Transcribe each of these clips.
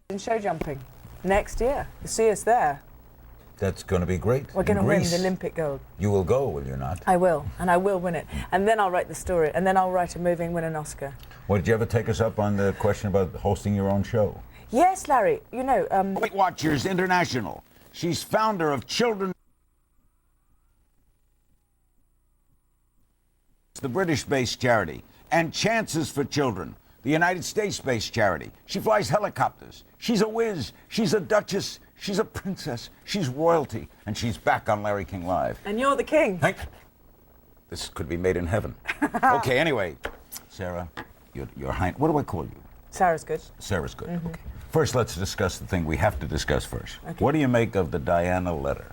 in show jumping next year. You'll see us there. That's going to be great. We're going to win the Olympic gold. You will go, will you not? I will, and I will win it. And then I'll write the story, and then I'll write a movie and win an Oscar. Well, did you ever take us up on the question about hosting your own show? Yes, Larry. You know, Weight Watchers International. She's founder of Children, the British-based charity, and Chances for Children, the United States-based charity. She flies helicopters. She's a whiz. She's a duchess. She's a princess. She's royalty. And she's back on Larry King Live. and you're the king. Hey, this could be made in heaven. Okay, anyway, Sarah, your Highness, what do I call you? Sarah's good. Sarah's good. Okay. First, let's discuss the thing we have to discuss first. Okay. What do you make of the Diana letter?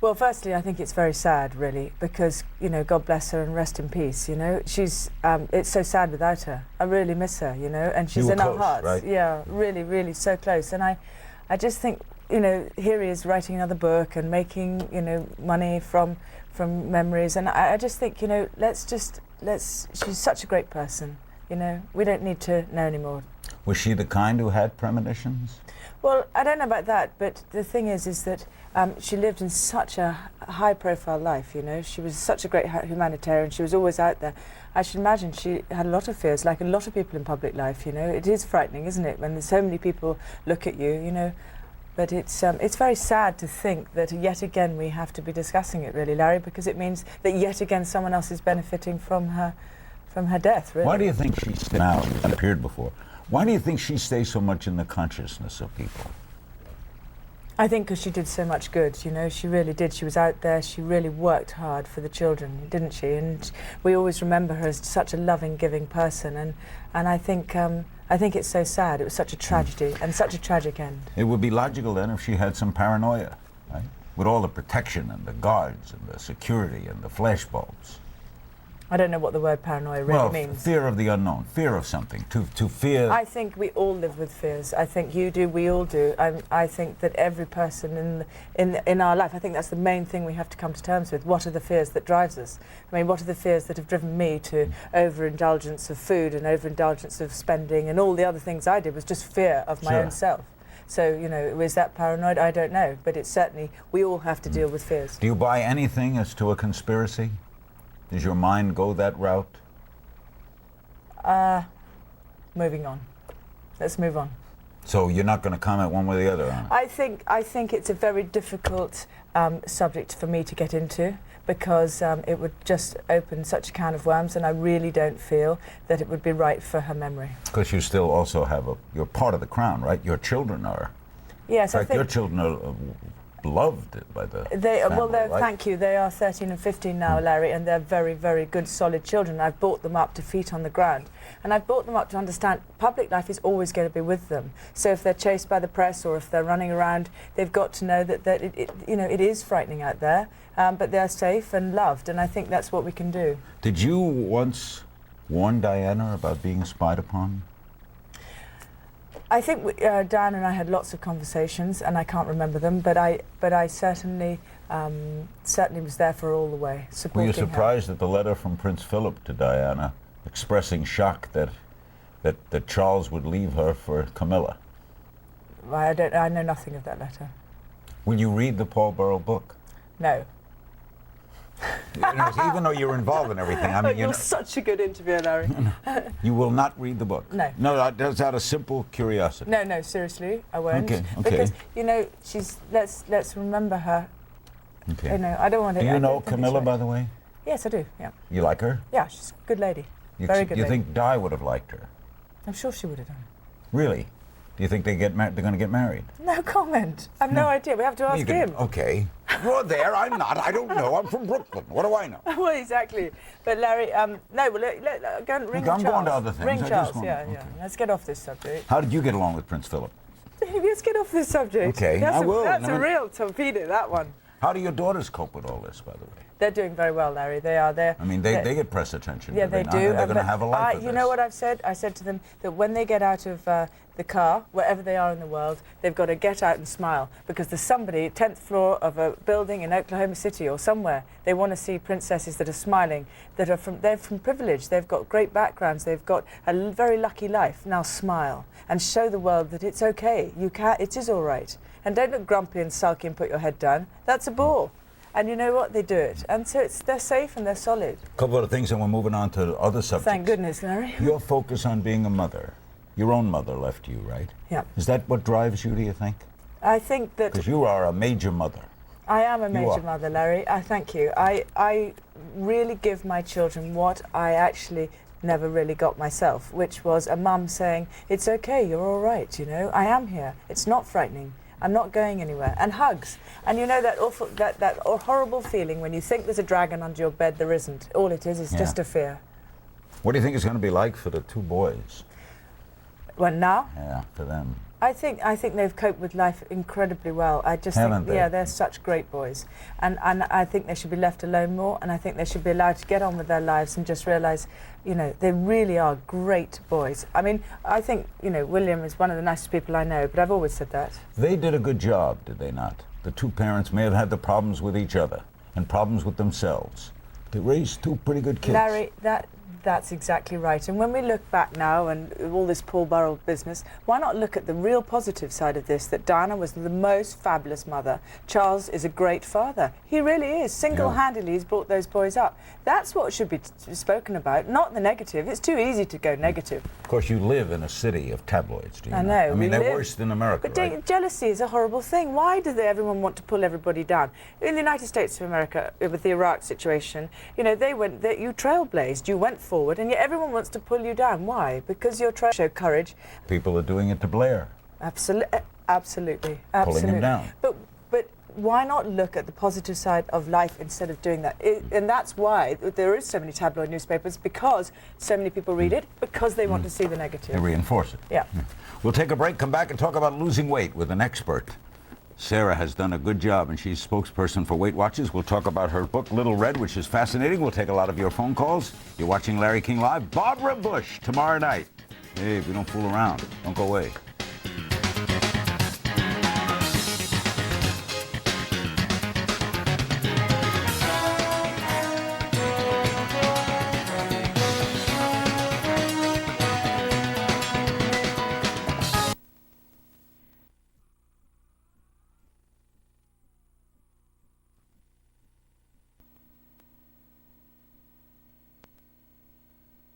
Well, firstly, I think it's very sad, really, because, you know, God bless her and rest in peace, you know. She's, it's so sad without her. I really miss her, you know, and she's in our hearts. Right? Yeah, really, really so close. And I just think, you know, here he is writing another book and making, you know, money from memories. And I just think, you know, she's such a great person, you know. We don't need to know anymore. Was she the kind who had premonitions? Well, I don't know about that, but the thing is that she lived in such a high-profile life, you know. She was such a great humanitarian. She was always out there. I should imagine she had a lot of fears, like a lot of people in public life, you know. It is frightening, isn't it, when there's so many people look at you, you know. But it's very sad to think that yet again we have to be discussing it, really, Larry, because it means that yet again someone else is benefiting from her death, really. Why do you think she now appeared before? Why do you think she stays so much in the consciousness of people? I think because she did so much good, you know, she really did. She was out there, she really worked hard for the children, didn't she? And we always remember her as such a loving, giving person. And I think it's so sad. It was such a tragedy and such a tragic end. It would be logical then if she had some paranoia, right? With all the protection and the guards and the security and the flashbulbs. I don't know what the word paranoia really means. Fear of the unknown, fear of something, to fear. I think we all live with fears. I think you do, we all do. I think that every person in our life, I think that's the main thing we have to come to terms with. What are the fears that drives us? I mean, what are the fears that have driven me to overindulgence of food and overindulgence of spending, and all the other things I did was just fear of my own self. So, you know, is that paranoid? I don't know, but it's certainly, we all have to deal with fears. Do you buy anything as to a conspiracy? Does your mind go that route? Moving on. Let's move on. So you're not going to comment one way or the other on it? I think it's a very difficult subject for me to get into, because it would just open such a can of worms, and I really don't feel that it would be right for her memory. Because you still also have you're part of the crown, right? Your children are. Yes, in fact, your children are loved by the family, well, right? thank you. They are 13 and 15 now, Larry, and they're very, very good, solid children. I've brought them up to feet on the ground, and I've brought them up to understand public life is always going to be with them. So if they're chased by the press or if they're running around, they've got to know that it is frightening out there, but they're safe and loved, and I think that's what we can do. Did you once warn Diana about being spied upon? I think Diana and I had lots of conversations, and I can't remember them, but I certainly was there for her all the way, supporting her. Were you surprised at the letter from Prince Philip to Diana, expressing shock that Charles would leave her for Camilla? I know nothing of that letter. Will you read the Paul Burrell book? No. You know, even though you're involved in everything, I mean, you're such a good interviewer, Larry. You will not read the book. No. No, that's out of simple curiosity. No, seriously, I won't. Okay. Because you know, let's remember her. Okay. You know, I don't want to. Do you know Camilla, by the way? Yes, I do. Yeah. You like her? Yeah, she's a good lady. Very good. You lady. think Di would have liked her? I'm sure she would have done. Really? Do you think they're going to get married? No comment. I've no idea. We have to ask him. Okay. You're there, I'm not. I don't know. I'm from Brooklyn. What do I know? Well, exactly. But Larry, no, well, go and ring Charles. I'm going to other things. Ring Charles, yeah. Let's get off this subject. How did you get along with Prince Philip? Let's get off this subject. Okay, I will. That's a real torpedo, that one. How do your daughters cope with all this, by the way? They're doing very well, Larry. They are. I mean, they get press attention. Yeah, they not? do. And they're going to have a life of You this. know what I've said? I said to them that when they get out of the car, wherever they are in the world, they've got to get out and smile, because there's somebody, 10th floor of a building in Oklahoma City or somewhere, they want to see princesses that are smiling, they're from privilege, they've got great backgrounds, they've got a very lucky life. Now smile and show the world that it's okay. It is all right. And don't look grumpy and sulky and put your head down. That's a bore. And you know what? They do it. And so they're safe and they're solid. A couple of things, and we're moving on to other subjects. Thank goodness, Larry. Your focus on being a mother. Your own mother left you, right? Yeah. Is that what drives you, do you think? I think that... Because you are a major mother. I am a You major are. mother, Larry. I thank you. I really give my children what I actually never really got myself, which was a mum saying, it's okay, you're all right, you know, I am here. It's not frightening. I'm not going anywhere. And hugs. And you know that awful, that horrible feeling when you think there's a dragon under your bed, there isn't. All it is Yeah. just a fear. What do you think it's going to be like for the two boys? Well, now, Yeah, for them. I think they've coped with life incredibly well. I just Haven't think, they? yeah, they're such great boys, and I think they should be left alone more, and I think they should be allowed to get on with their lives and just realise, you know, they really are great boys. I mean, I think, you know, William is one of the nicest people I know, but I've always said that. They did a good job, did they not? The two parents may have had the problems with each other and problems with themselves. They raised two pretty good kids. Larry, that's exactly right. And when we look back now and all this Paul Burrell business, why not look at the real positive side of this, that Diana was the most fabulous mother. Charles is a great father. He really is. Single-handedly, he's brought those boys up. That's what should be spoken about, not the negative. It's too easy to go negative. Of course, you live in a city of tabloids, do you I know? know. I mean, we they're live- worse than America, But right? jealousy is a horrible thing. Why do everyone want to pull everybody down? In the United States of America, with the Iraq situation, you know, you trailblazed, you went forward, and yet everyone wants to pull you down. Why? Because you're trying to show courage. People are doing it to Blair. Absolutely. Pulling him down. But why not look at the positive side of life instead of doing that? And that's why there is so many tabloid newspapers, because so many people read it, because they want to see the negative. They reinforce it. Yeah. We'll take a break, come back and talk about losing weight with an expert. Sarah has done a good job, and she's spokesperson for Weight Watchers. We'll talk about her book, Little Red, which is fascinating. We'll take a lot of your phone calls. You're watching Larry King Live. Barbara Bush tomorrow night. Hey, we don't fool around. Don't go away.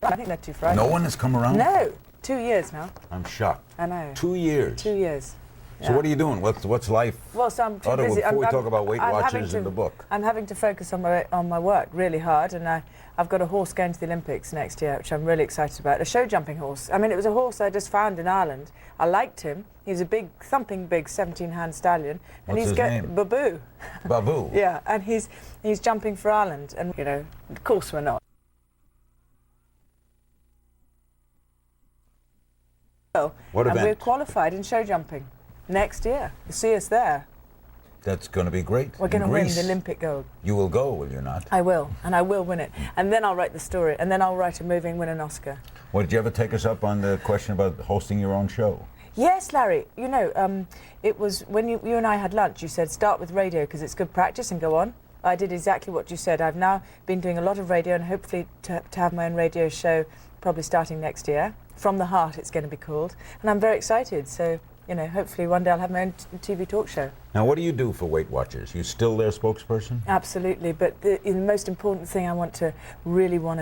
I think they're too frightened. No one has come around? No. 2 years now. I'm shocked. I know. 2 years. 2 years. So what are you doing? What's life? Well, so I'm too Other- busy. before we talk about Weight I'm Watchers having and the book. I'm having to focus on my work really hard, and I've got a horse going to the Olympics next year, which I'm really excited about. A show jumping horse. I mean, it was a horse I just found in Ireland. I liked him. He's a big, thumping, big 17-hand stallion, and What's his name? Babu. Babu. Yeah, and he's jumping for Ireland, and you know, of course we're not. What and event? we're qualified in show jumping next year. You'll see us there. That's going to be great. We're going to In win Greece. the Olympic gold. You will go, will you not? I will, and I will win it. And then I'll write the story, and then I'll write a movie and win an Oscar. Well, did you ever take us up on the question about hosting your own show? Yes, Larry. You know, it was when you and I had lunch, you said start with radio because it's good practice and go on. I did exactly what you said. I've now been doing a lot of radio and hopefully to have my own radio show probably starting next year. From the Heart, it's going to be called. And I'm very excited. So, you know, hopefully one day I'll have my own TV talk show. Now, what do you do for Weight Watchers? You still their spokesperson? Absolutely, but the most important thing I want to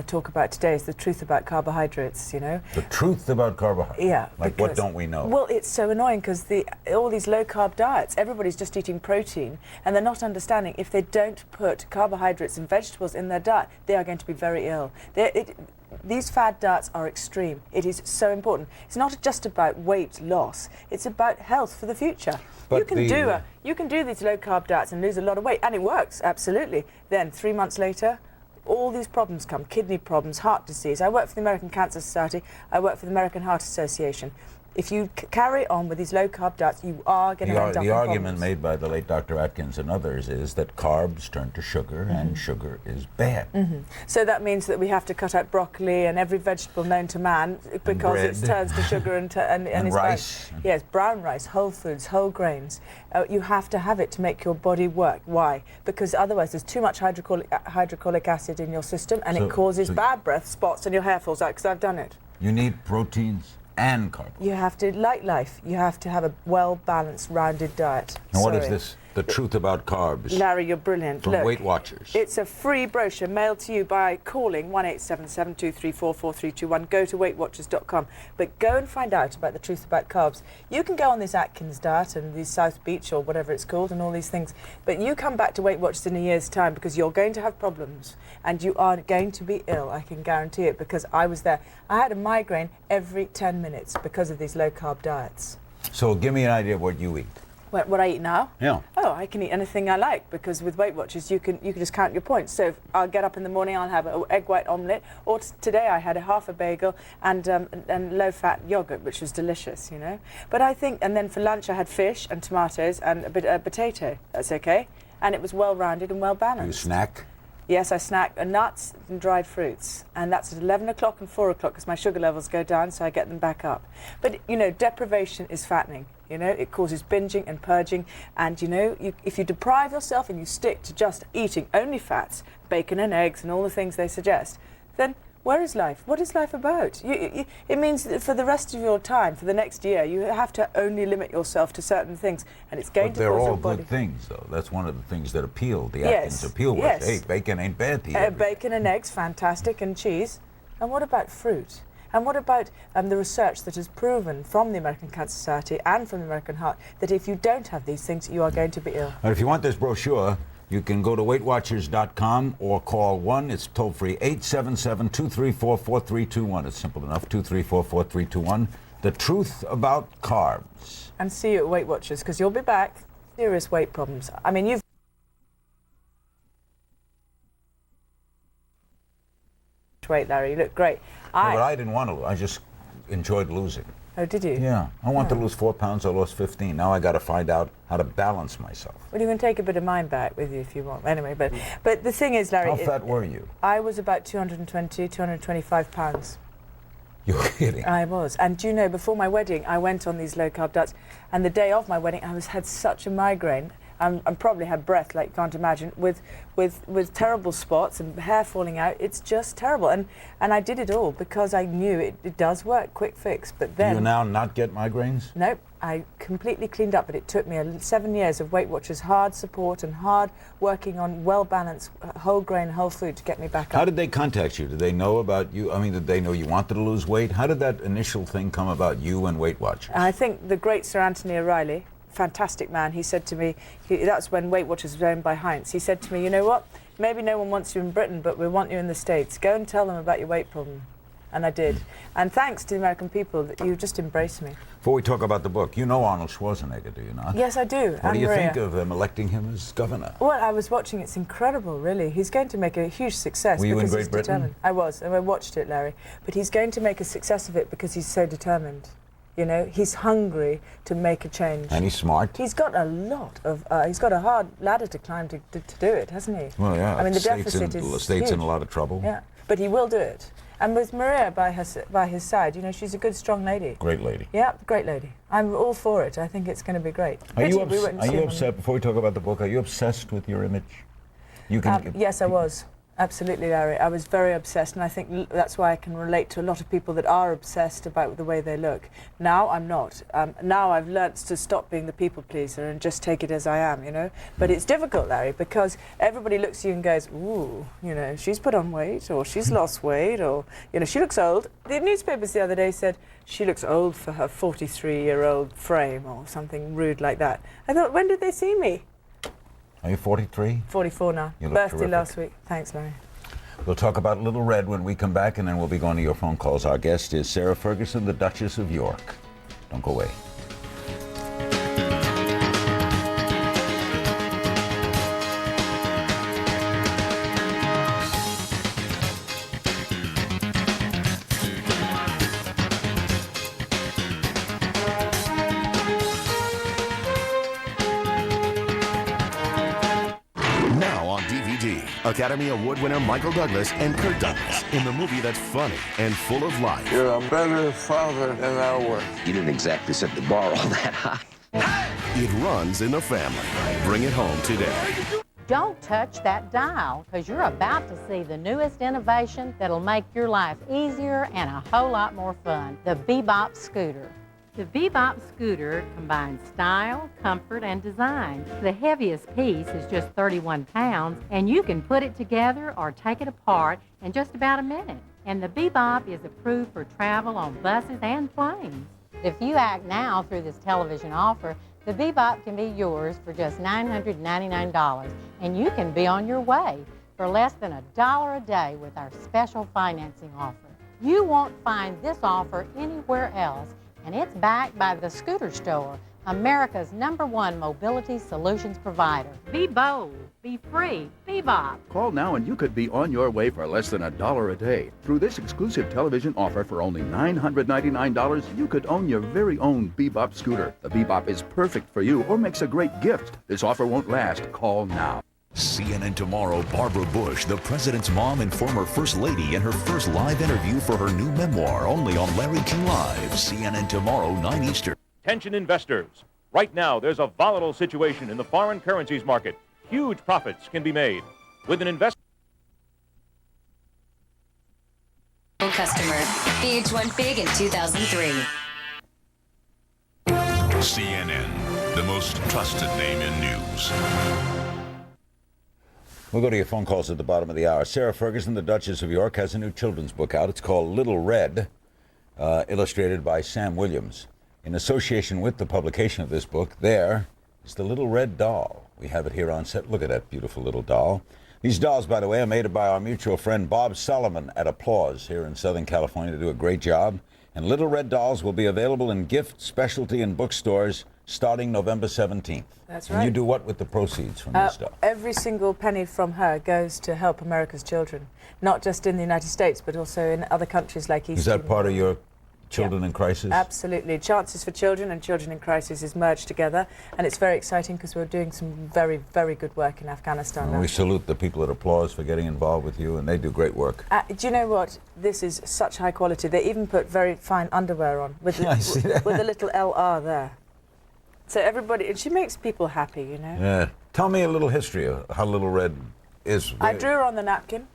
talk about today is the truth about carbohydrates, you know. The truth about carbohydrates? Yeah. Like, what don't we know? Well, it's so annoying because all these low-carb diets, everybody's just eating protein, and they're not understanding if they don't put carbohydrates and vegetables in their diet, they are going to be very ill. These fad diets are extreme. It is so important. It's not just about weight loss. It's about health for the future. But You can do these low-carb diets and lose a lot of weight, and it works, absolutely. Then 3 months later, all these problems come, kidney problems, heart disease. I work for the American Cancer Society. I work for the American Heart Association. If you carry on with these low-carb diets, you are going to end up The in argument problems. made by the late Dr. Atkins and others is that carbs turn to sugar, and sugar is bad. So that means that we have to cut out broccoli and every vegetable known to man because it bread. turns to sugar and it's bad. rice. Yes, brown rice, whole foods, whole grains. You have to have it to make your body work. Why? Because otherwise there's too much hydrochloric acid in your system, and So- it causes so- bad breath, spots, and your hair falls out, because I've done it. You need proteins and carbohydrates. You have to, like life, you have to have a well-balanced, rounded diet. And what is Sorry. this? The truth about carbs Larry, you're brilliant. from Look, Weight Watchers. it's a free brochure mailed to you by calling 1-877-234-4321. Go to weightwatchers.com. But go and find out about the truth about carbs. You can go on this Atkins diet and the South Beach or whatever it's called and all these things. But you come back to Weight Watchers in a year's time, because you're going to have problems and you are going to be ill. I can guarantee it, because I was there. I had a migraine every 10 minutes because of these low-carb diets. So give me an idea of what you eat. What I eat now? Yeah. Oh, I can eat anything I like, because with Weight Watchers you can just count your points. So if I'll get up in the morning, I'll have an egg white omelette, or today I had half a bagel and low-fat yogurt, which was delicious, you know. But I think, and then for lunch I had fish and tomatoes and a bit of potato. That's okay, and it was well-rounded and Do you well-balanced. snack? Yes, I snack nuts and dried fruits, and that's at 11 o'clock and 4 o'clock, because my sugar levels go down, so I get them back up. But, you know, deprivation is fattening. You know, it causes binging and purging, and, you know, if you deprive yourself and you stick to just eating only fats, bacon and eggs and all the things they suggest, then where is life? What is life about? It means that for the rest of your time, for the next year, you have to only limit yourself to certain things, and it's going But to they're cause all your body. good things, though. That's one of the things that appeal. The Yes, Atkins appeal was, yes. hey, bacon ain't bad to you. Bacon and eggs, fantastic, and cheese. And what about fruit? And what about the research that has proven from the American Cancer Society and from the American Heart that if you don't have these things, you are going to be ill? But if you want this brochure, you can go to weightwatchers.com or call 1, it's toll free, 877-234-4321. It's simple enough, 234-4321. The truth about carbs. And see you at Weight Watchers, because you'll be back. Serious weight problems. I mean, you've weight, Larry. You look great. But I didn't want to lose. I just enjoyed losing. Oh, did you? Yeah. I want to lose 4 pounds. I lost 15. Now I got to find out how to balance myself. Well, you can take a bit of mine back with you if you want. Anyway, but the thing is, Larry, How fat were you? I was about 220, 225 pounds. You're kidding. I was. And do you know, before my wedding, I went on these low-carb diets. And the day of my wedding, I had such a migraine. And probably had breath like you can't imagine, with terrible spots and hair falling out. It's just terrible. And I did it all because I knew it does work, quick fix. But Do then... you now not get migraines? Nope, I completely cleaned up, but it took me 7 years of Weight Watchers hard support and hard working on well-balanced whole grain, whole food to get me back How up. did they contact you? Did they know about you? I mean, did they know you wanted to lose weight? How did that initial thing come about, you and Weight Watchers? I think the great Sir Anthony O'Reilly, fantastic man, he said to me, that's when Weight Watchers was owned by Heinz, he said to me, you know what, maybe no one wants you in Britain, but we want you in the States. Go and tell them about your weight problem. And I did. And thanks to the American people, that you just embraced me. Before we talk about the book, you know Arnold Schwarzenegger, do you not? Yes, I do. What do you Maria. think of them electing him as governor? Well, I was watching. It's incredible, really. He's going to make a huge success. Were you in because Great he's Britain? determined. I was, and I watched it, Larry. But he's going to make a success of it because he's so determined. You know, he's hungry to make a change. And he's smart. He's got a lot of. He's got a hard ladder to climb to do it, hasn't he? Well, yeah. I mean, the State's deficit in, is the state's huge. in a lot of trouble. Yeah, but he will do it. And with Maria by his side, you know, she's a good, strong lady. Great lady. Yeah, great lady. I'm all for it. I think it's going to be great. Are you, Pity we went and are see you him on- upset, before we talk about the book, are you obsessed with your image? You can. Yes, I was. Absolutely, Larry. I was very obsessed, and I think that's why I can relate to a lot of people that are obsessed about the way they look. Now I'm not. Now I've learnt to stop being the people pleaser and just take it as I am, you know. But it's difficult, Larry, because everybody looks at you and goes, ooh, you know, she's put on weight, or she's lost weight, or, you know, she looks old. The newspapers the other day said she looks old for her 43-year-old frame, or something rude like that. I thought, when did they see me? Are you 43? 44 now. You look Birthday terrific. last week. Thanks, Larry. We'll talk about Little Red when we come back, and then we'll be going to your phone calls. Our guest is Sarah Ferguson, the Duchess of York. Don't go away. Academy Award winner Michael Douglas and Kirk Douglas in the movie that's funny and full of life. You're a better father than I was. You didn't exactly set the bar all that high. It runs in the family. Bring it home today. Don't touch that dial, because you're about to see the newest innovation that'll make your life easier and a whole lot more fun, the Bebop scooter. The Bebop scooter combines style, comfort, and design. The heaviest piece is just 31 pounds, and you can put it together or take it apart in just about a minute. And the Bebop is approved for travel on buses and planes. If you act now through this television offer, the Bebop can be yours for just $999, and you can be on your way for less than $1 a day with our special financing offer. You won't find this offer anywhere else, and it's backed by the Scooter Store, America's #1 mobility solutions provider. Be bold, be free, Bebop. Call now and you could be on your way for less than $1 a day. Through this exclusive television offer for only $999, you could own your very own Bebop scooter. The Bebop is perfect for you or makes a great gift. This offer won't last. Call now. CNN Tomorrow, Barbara Bush, the president's mom and former first lady, in her first live interview for her new memoir, only on Larry King Live. CNN Tomorrow, 9 Eastern. Attention investors. Right now, there's a volatile situation in the foreign currencies market. Huge profits can be made. With an investment customer, VH1 Big in 2003. CNN, the most trusted name in news. We'll go to your phone calls at the bottom of the hour. Sarah Ferguson, the Duchess of York, has a new children's book out. It's called Little Red, illustrated by Sam Williams. In association with the publication of this book, there is the Little Red Doll. We have it here on set. Look at that beautiful little doll. These dolls, by the way, are made by our mutual friend Bob Solomon at Applause here in Southern California. They do a great job. And Little Red Dolls will be available in gift, specialty, and bookstores starting November 17th. That's right. And you do what with the proceeds from this stuff? Every single penny from her goes to help America's children, not just in the United States, but also in other countries like East. Is that part of your Children in Crisis? Absolutely. Chances for Children and Children in Crisis is merged together, and it's very exciting because we're doing some very, very good work in Afghanistan. And we salute the people at Applause for getting involved with you, and they do great work. Do you know what? This is such high quality. They even put very fine underwear on with, with a little LR there. So everybody, and she makes people happy, you know. Yeah. Tell me a little history of how Little Red is. I drew her on the napkin.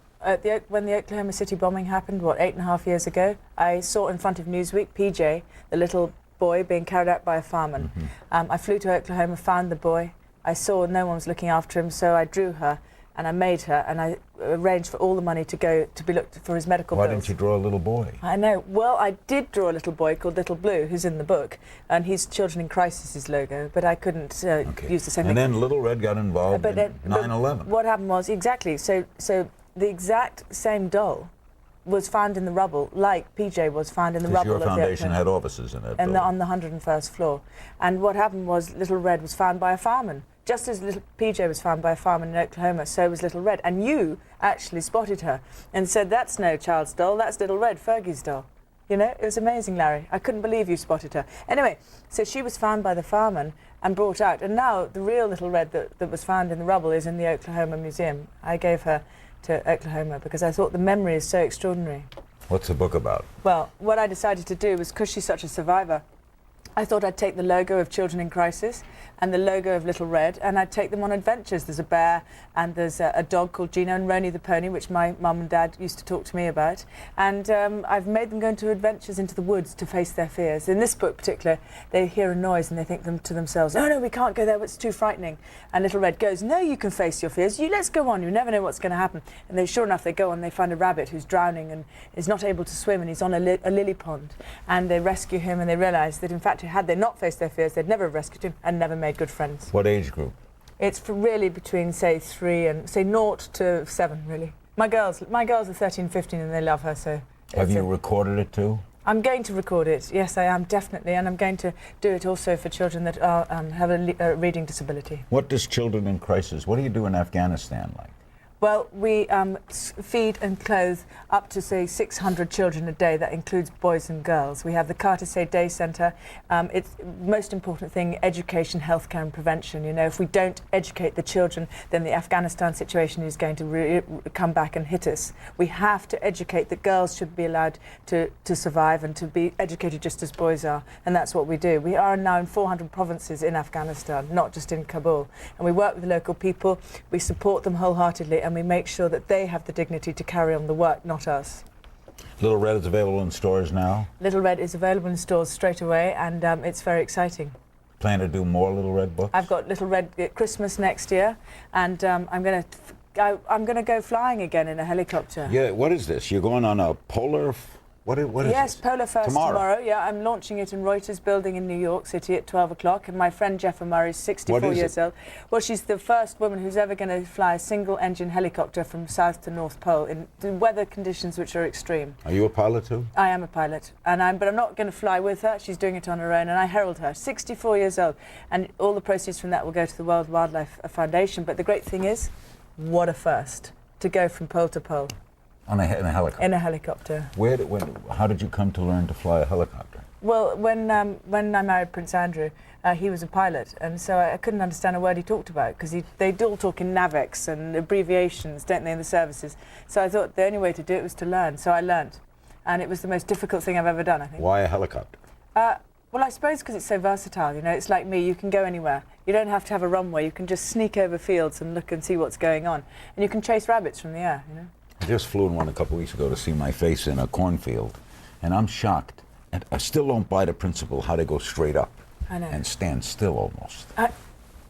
When the Oklahoma City bombing happened, 8.5 years ago, I saw in front of Newsweek PJ, the little boy being carried out by a fireman. I flew to Oklahoma, found the boy. I saw no one was looking after him, so I drew her and I made her, and I arranged for all the money to go to be looked for his medical bills. Why didn't you draw a little boy? I know. Well, I did draw a little boy called Little Blue, who's in the book, and he's Children in Crisis' logo, but I couldn't use the same thing. And then Little Red got involved in 9/11. What happened was, exactly, so the exact same doll was found in the rubble, like PJ was found in the rubble of the Your foundation had offices in it. On the 101st floor. And what happened was Little Red was found by a fireman. Just as little PJ was found by a fireman in Oklahoma, so was Little Red. And you actually spotted her and said, that's no child's doll, that's Little Red, Fergie's doll. You know, it was amazing, Larry. I couldn't believe you spotted her. Anyway, so she was found by the fireman and brought out. And now the real Little Red that was found in the rubble is in the Oklahoma Museum. I gave her to Oklahoma because I thought the memory is so extraordinary. What's the book about? Well, what I decided to do was, because she's such a survivor, I thought I'd take the logo of Children in Crisis and the logo of Little Red, and I'd take them on adventures. There's a bear, and there's a dog called Gino, and Roni the pony, which my mum and dad used to talk to me about. And I've made them go into adventures into the woods to face their fears. In this book particular, they hear a noise and they think to themselves, oh no, we can't go there, it's too frightening. And Little Red goes, no, you can face your fears. Let's go on, you never know what's going to happen. And sure enough, they go on, they find a rabbit who's drowning and is not able to swim, and he's on a lily pond. And they rescue him, and they realise that in fact, had they not faced their fears, they'd never have rescued him and never made good friends. What age group? It's for really between, say, 3 and, say, 0 to 7, really. My girls are 13, 15, and they love her, so... Have you recorded it too? I'm going to record it, yes, I am, definitely, and I'm going to do it also for children that have a reading disability. What does Children in Crisis, what do you do in Afghanistan like? Well, we feed and clothe up to, say, 600 children a day. That includes boys and girls. We have the Carter Say Day Centre. It's the most important thing, education, healthcare and prevention. You know, if we don't educate the children, then the Afghanistan situation is going to come back and hit us. We have to educate that girls should be allowed to survive and to be educated just as boys are. And that's what we do. We are now in 400 provinces in Afghanistan, not just in Kabul. And we work with the local people. We support them wholeheartedly. And we make sure that they have the dignity to carry on the work, not us. Little Red is available in stores now? Little Red is available in stores straight away, and it's very exciting. Plan to do more Little Red books? I've got Little Red at Christmas next year, and I'm going to go flying again in a helicopter. Yeah, what is this? You're going on a polar... What is yes, this? Polar First tomorrow. Yeah, I'm launching it in Reuters building in New York City at 12 o'clock. And my friend Jeffa Murray is 64 years old. Well, she's the first woman who's ever going to fly a single-engine helicopter from South to North Pole in the weather conditions which are extreme. Are you a pilot too? I am a pilot, but I'm not going to fly with her. She's doing it on her own, and I herald her. 64 years old, and all the proceeds from that will go to the World Wildlife Foundation. But the great thing is, what a first to go from pole to pole. In a helicopter? In a helicopter. How did you come to learn to fly a helicopter? Well, when I married Prince Andrew, he was a pilot, and so I couldn't understand a word he talked about, because they all talk in NAVEX and abbreviations, don't they, in the services. So I thought the only way to do it was to learn, so I learned. And it was the most difficult thing I've ever done, I think. Why a helicopter? Well, I suppose because it's so versatile, you know, it's like me, you can go anywhere. You don't have to have a runway, you can just sneak over fields and look and see what's going on. And you can chase rabbits from the air, you know. I just flew in one a couple weeks ago to see my face in a cornfield, and I'm shocked. And I still don't buy the principle how they go straight up and stand still almost.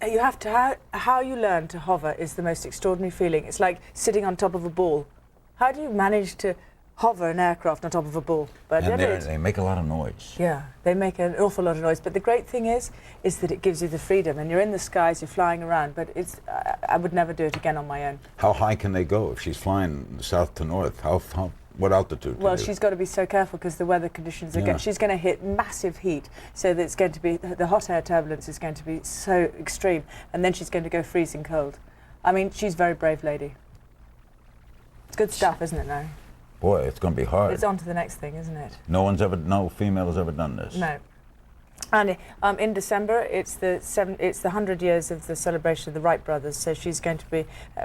You have to, how you learn to hover is the most extraordinary feeling. It's like sitting on top of a ball. How do you manage to hover an aircraft on top of a ball? But and they make a lot of noise. Yeah, they make an awful lot of noise. But the great thing is that it gives you the freedom, and you're in the skies, you're flying around. But it's, I would never do it again on my own. How high can they go if she's flying south to north? What altitude? Well, she's got to be so careful because the weather conditions are she's going to hit massive heat, so that it's going to be the hot air turbulence is going to be so extreme, and then she's going to go freezing cold. I mean, she's a very brave lady. It's good stuff, isn't it, Larry? Boy, it's going to be hard. It's on to the next thing, isn't it? No female has ever done this. No. And in December, it's the 100 years of the celebration of the Wright brothers. So she's going to be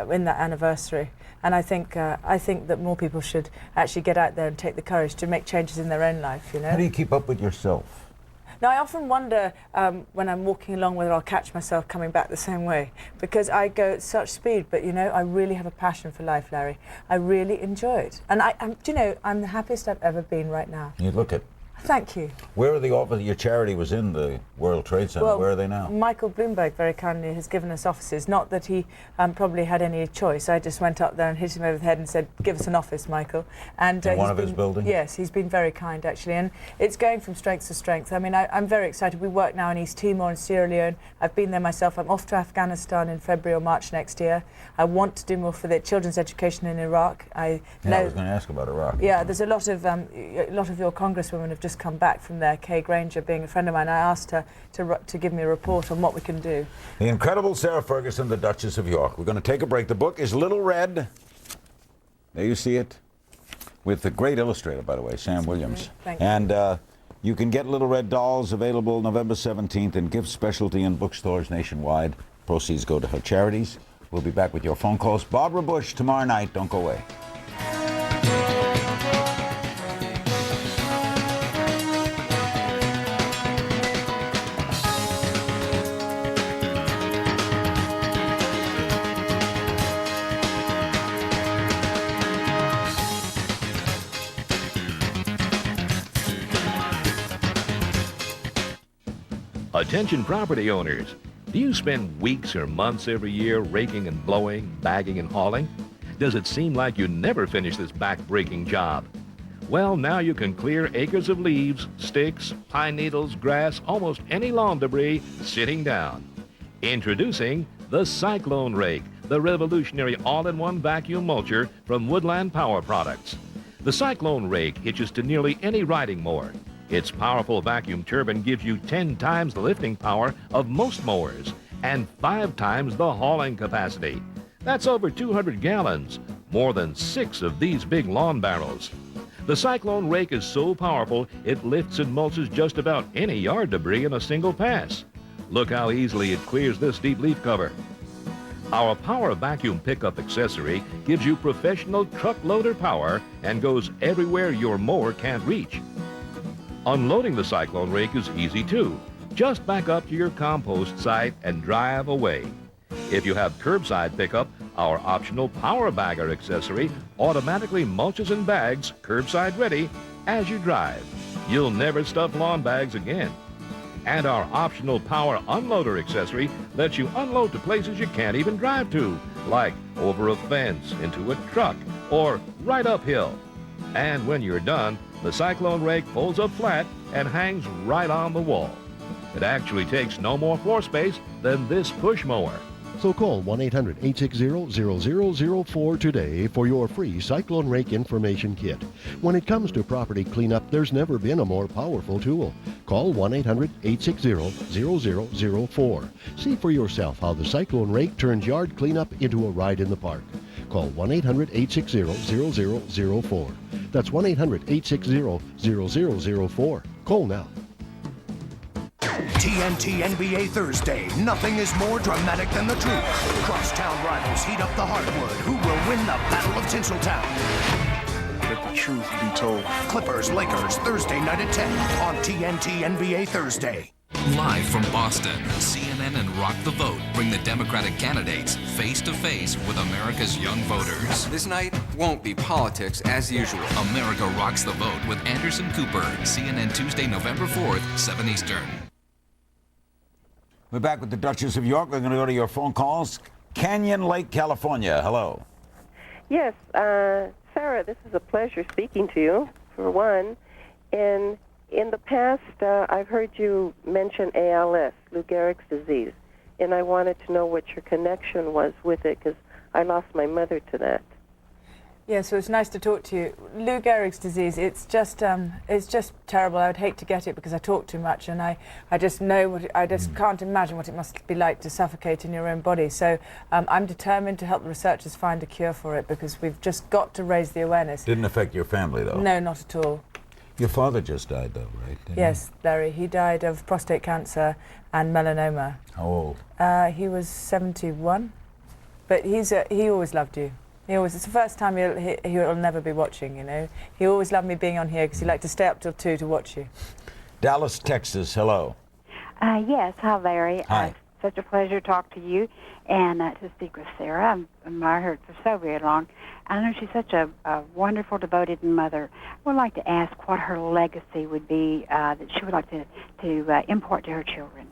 in that anniversary. And I think that more people should actually get out there and take the courage to make changes in their own life. You know. How do you keep up with yourself? Now, I often wonder when I'm walking along whether I'll catch myself coming back the same way, because I go at such speed. But you know, I really have a passion for life, Larry. I really enjoy it, and do you know, I'm the happiest I've ever been right now. You look at. Thank you. Where are the offices? Your charity was in the World Trade Center. Well, where are they now? Michael Bloomberg very kindly has given us offices. Not that he probably had any choice. I just went up there and hit him over the head and said, "Give us an office, Michael." And in one of his buildings? Yes, he's been very kind, actually. And it's going from strength to strength. I mean, I'm very excited. We work now in East Timor and Sierra Leone. I've been there myself. I'm off to Afghanistan in February or March next year. I want to do more for the children's education in Iraq. I was going to ask about Iraq. Yeah, there's a lot of your congresswomen have just come back from there. Kay Granger, being a friend of mine, I asked her to give me a report on what we can do. The incredible Sarah Ferguson, the Duchess of York. We're going to take a break. The book is Little Red. There you see it, with the great illustrator, by the way, Sam Williams. Thank you. And you can get Little Red dolls available November 17th in gift specialty and bookstores nationwide. Proceeds go to her charities. We'll be back with your phone calls. Barbara Bush tomorrow night. Don't go away. Attention property owners. Do you spend weeks or months every year raking and blowing, bagging and hauling? Does it seem like you never finish this back-breaking job? Well, now you can clear acres of leaves, sticks, pine needles, grass, almost any lawn debris sitting down. Introducing the Cyclone Rake, the revolutionary all-in-one vacuum mulcher from Woodland Power Products. The Cyclone Rake hitches to nearly any riding mower. Its powerful vacuum turbine gives you 10 times the lifting power of most mowers and 5 times the hauling capacity. That's over 200 gallons, more than 6 of these big lawn barrels. The Cyclone rake is so powerful, it lifts and mulches just about any yard debris in a single pass. Look how easily it clears this deep leaf cover. Our Power Vacuum Pickup accessory gives you professional truck loader power and goes everywhere your mower can't reach. Unloading the Cyclone rake is easy too. Just back up to your compost site and drive away. If you have curbside pickup, our optional Power Bagger accessory automatically mulches and bags curbside ready as you drive. You'll never stuff lawn bags again. And our optional Power Unloader accessory lets you unload to places you can't even drive to, like over a fence, into a truck, or right uphill. And when you're done, the Cyclone rake folds up flat and hangs right on the wall. It actually takes no more floor space than this push mower. So call 1-800-860-0004 today for your free Cyclone Rake information kit. When it comes to property cleanup, there's never been a more powerful tool. Call 1-800-860-0004. See for yourself how the Cyclone Rake turns yard cleanup into a ride in the park. Call 1-800-860-0004. That's 1-800-860-0004. Call now. TNT NBA Thursday. Nothing is more dramatic than the truth. Crosstown rivals heat up the hardwood. Who will win the Battle of Tinseltown? Let the truth be told. Clippers, Lakers, Thursday night at 10 on TNT NBA Thursday. Live from Boston, CNN and Rock the Vote bring the Democratic candidates face to face with America's young voters. This night won't be politics as usual. America Rocks the Vote with Anderson Cooper, CNN Tuesday, November 4th, 7 Eastern. We're back with the Duchess of York. We're going to go to your phone calls. Canyon Lake, California. Hello. Yes, Sarah, this is a pleasure speaking to you, for one. And in the past, I've heard you mention ALS, Lou Gehrig's disease, and I wanted to know what your connection was with it, because I lost my mother to that. Yeah, so it's nice to talk to you. Lou Gehrig's disease, it's just terrible. I would hate to get it because I talk too much, and I just know I just can't imagine what it must be like to suffocate in your own body. So I'm determined to help the researchers find a cure for it, because we've just got to raise the awareness. Didn't affect your family, though? No, not at all. Your father just died, though, right? Yes, Larry. He died of prostate cancer and melanoma. How old? He was 71, but he always loved you. It's the first time he'll never be watching, you know. He always loved me being on here because he liked to stay up till 2 to watch you. Dallas, Texas, hello. Yes, hi, Larry. Hi. Such a pleasure to talk to you and to speak with Sarah. I've admired her for so very long. I know she's such a wonderful, devoted mother. I would like to ask what her legacy would be that she would like to impart to her children.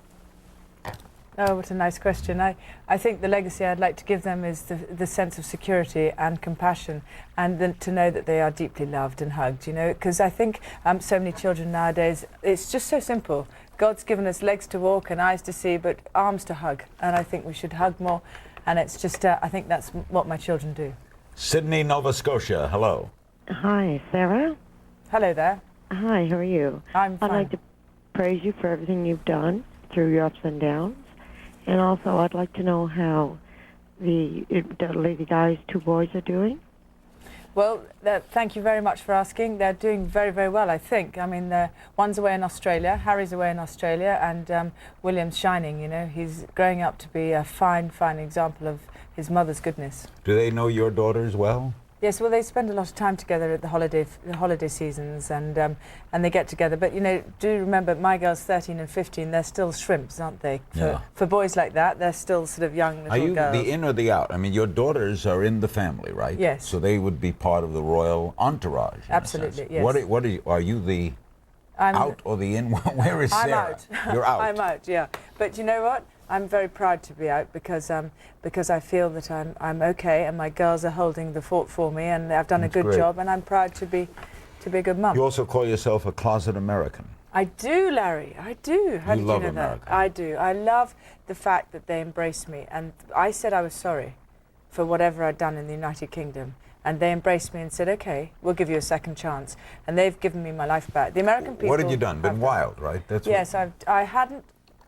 Oh, what a nice question. I think the legacy I'd like to give them is the sense of security and compassion, and to know that they are deeply loved and hugged, you know, because I think so many children nowadays, it's just so simple. God's given us legs to walk and eyes to see, but arms to hug, and I think we should hug more, and it's just, I think that's what my children do. Sydney, Nova Scotia, hello. Hi, Sarah. Hello there. Hi, how are you? I'm fine. I'd like to praise you for everything you've done through your ups and downs. And also, I'd like to know how the Lady Di's 2 boys are doing. Well, thank you very much for asking. They're doing very, very well, I think. I mean, one's away in Australia, Harry's away in Australia, and William's shining, you know. He's growing up to be a fine, fine example of his mother's goodness. Do they know your daughters well? Yes, well, they spend a lot of time together at the holiday seasons, and they get together. But, you know, do remember, my girls, 13 and 15, they're still shrimps, aren't they? For boys like that, they're still sort of young little girls. Are you the in or the out? I mean, your daughters are in the family, right? Yes. So they would be part of the royal entourage. Absolutely, yes. Are you the out or the in? Where is Sarah? I'm out. You're out. I'm out, yeah. But you know what? I'm very proud to be out because I feel that I'm okay, and my girls are holding the fort for me, and I've done a good job, and I'm proud to be a good mum. You also call yourself a closet American. I do, Larry. I do. How did you know America. that? I do. I love the fact that they embraced me, and I said I was sorry for whatever I'd done in the United Kingdom, and they embraced me and said, "Okay, we'll give you a second chance," and they've given me my life back. The American people. What had you done? Been wild, right? Yes,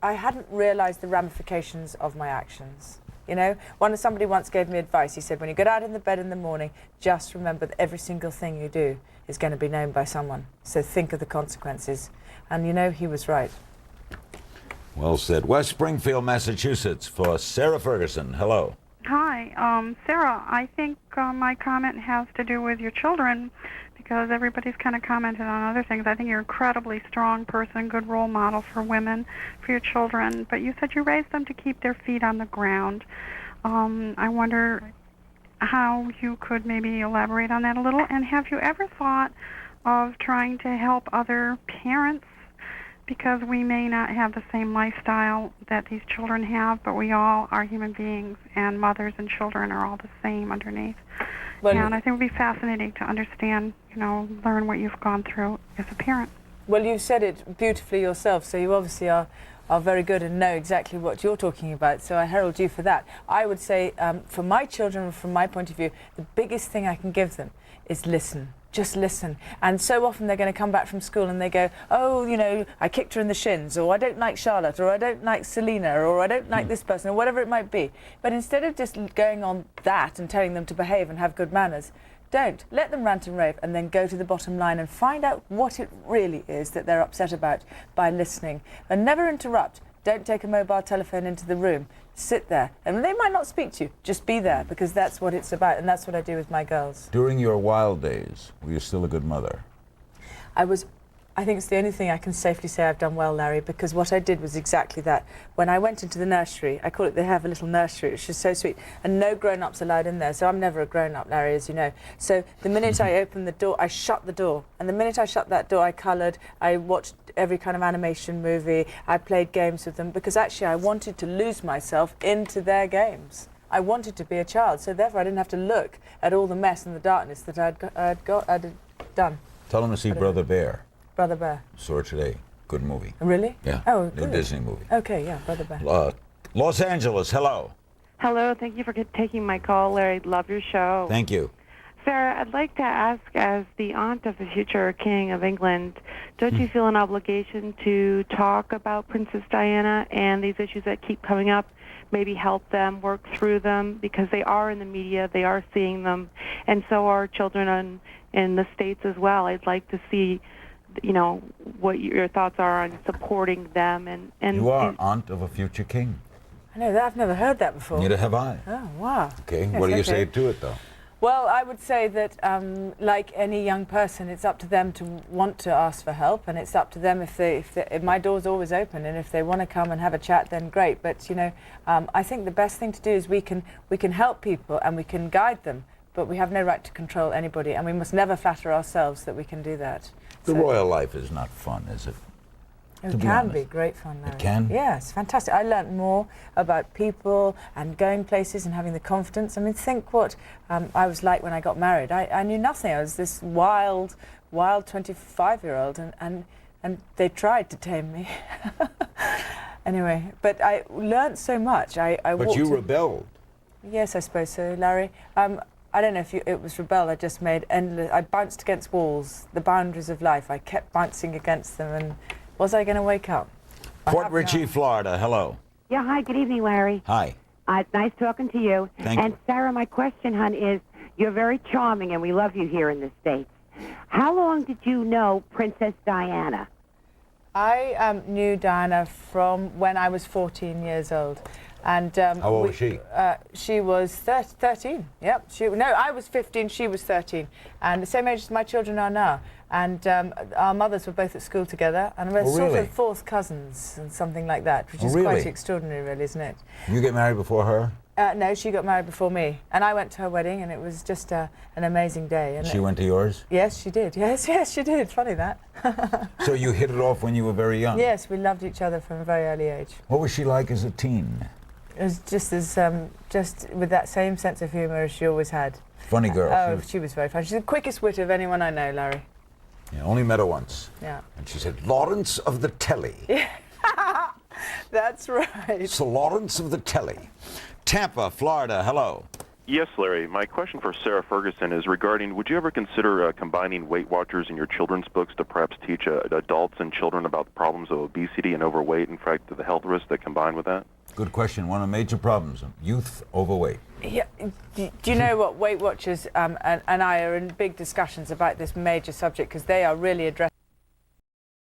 I hadn't realised the ramifications of my actions. you know. Somebody once gave me advice. He said, when you get out in the bed in the morning, just remember that every single thing you do is going to be known by someone. So think of the consequences. And, you know, he was right. Well said. West Springfield, Massachusetts, for Sarah Ferguson. Hello. Hi, Sarah. I think my comment has to do with your children, because everybody's kind of commented on other things. I think you're an incredibly strong person, good role model for women, for your children. But you said you raised them to keep their feet on the ground. I wonder how you could maybe elaborate on that a little. And have you ever thought of trying to help other parents? Because we may not have the same lifestyle that these children have, but we all are human beings, and mothers and children are all the same underneath. Well, and I think it would be fascinating to understand, you know, learn what you've gone through as a parent. Well, you've said it beautifully yourself, so you obviously are very good and know exactly what you're talking about, so I herald you for that. I would say, for my children, from my point of view, the biggest thing I can give them is listen. Just listen. And so often they're going to come back from school and they go, oh, you know, I kicked her in the shins, or I don't like Charlotte, or I don't like Selena, or I don't like this person, or whatever it might be. But instead of just going on that and telling them to behave and have good manners, don't. Let them rant and rave, and then go to the bottom line and find out what it really is that they're upset about by listening. And never interrupt. Don't take a mobile telephone into the room. Sit there. And they might not speak to you. Just be there, because that's what it's about, and that's what I do with my girls. During your wild days, were you still a good mother? I think it's the only thing I can safely say I've done well, Larry, because what I did was exactly that. When I went into the nursery, I call it, they have a little nursery, which is so sweet, and no grown-ups allowed in there, so I'm never a grown-up, Larry, as you know. So the minute I opened the door, I shut the door, and the minute I shut that door, I coloured, I watched every kind of animation movie, I played games with them, because actually I wanted to lose myself into their games. I wanted to be a child, so therefore I didn't have to look at all the mess and the darkness that I'd done. Tell them to see Brother Bear. Brother Bear. Saw it today. Good movie. Really? Yeah. Oh, New good. Disney movie. Okay, yeah, Brother Bear. Los Angeles, hello. Hello, thank you for taking my call, Larry. Love your show. Thank you. Sarah, I'd like to ask, as the aunt of the future King of England, don't you feel an obligation to talk about Princess Diana and these issues that keep coming up, maybe help them, work through them, because they are in the media, they are seeing them, and so are children in the States as well. I'd like to see, you know, what your thoughts are on supporting them. And you are aunt of a future king. I know that. I've never heard that before. Neither have I. Oh, wow. Okay, yes, what do you say to it, though? Well, I would say that, like any young person, it's up to them to want to ask for help, and it's up to them if my door's always open, and if they want to come and have a chat, then great. But you know, I think the best thing to do is we can help people and we can guide them, but we have no right to control anybody, and we must never flatter ourselves that we can do that. The royal life is not fun, is it? It can be great fun, Larry. It can? Yes, fantastic. I learnt more about people and going places and having the confidence. I mean, think what I was like when I got married. I knew nothing. I was this wild 25-year-old, and they tried to tame me. Anyway, but I learnt so much. But you rebelled. Yes, I suppose so, Larry. I don't know if it was rebel. I just made endless. I bounced against walls, the boundaries of life. I kept bouncing against them, and was I going to wake up? Port Richey, Florida. Hello. Yeah, hi. Good evening, Larry. Hi. Nice talking to you. Thank you. And Sarah, my question, hon, is you're very charming, and we love you here in the States. How long did you know Princess Diana? I knew Diana from when I was 14 years old. And how old was she? She was 13. Yep. I was 15. She was 13, and the same age as my children are now. And our mothers were both at school together, and we're sort of fourth cousins and something like that, which is quite extraordinary, really, isn't it? You get married before her? No, she got married before me, and I went to her wedding, and it was just an amazing day. And she went to yours? Yes, she did. Yes, she did. Funny that. So you hit it off when you were very young? Yes, we loved each other from a very early age. What was she like as a teen? It was just with that same sense of humour as she always had. Funny girl. Oh, she was very funny. She's the quickest wit of anyone I know, Larry. Yeah, only met her once. Yeah. And she said, Lawrence of the Telly. That's right. Sir Lawrence of the Telly. Tampa, Florida, hello. Yes, Larry. My question for Sarah Ferguson is regarding, would you ever consider combining Weight Watchers in your children's books to perhaps teach adults and children about the problems of obesity and overweight, in fact, the health risks that combine with that? Good question. One of the major problems, youth overweight. Yeah. Do you know what? Weight Watchers and I are in big discussions about this major subject because they are really addressing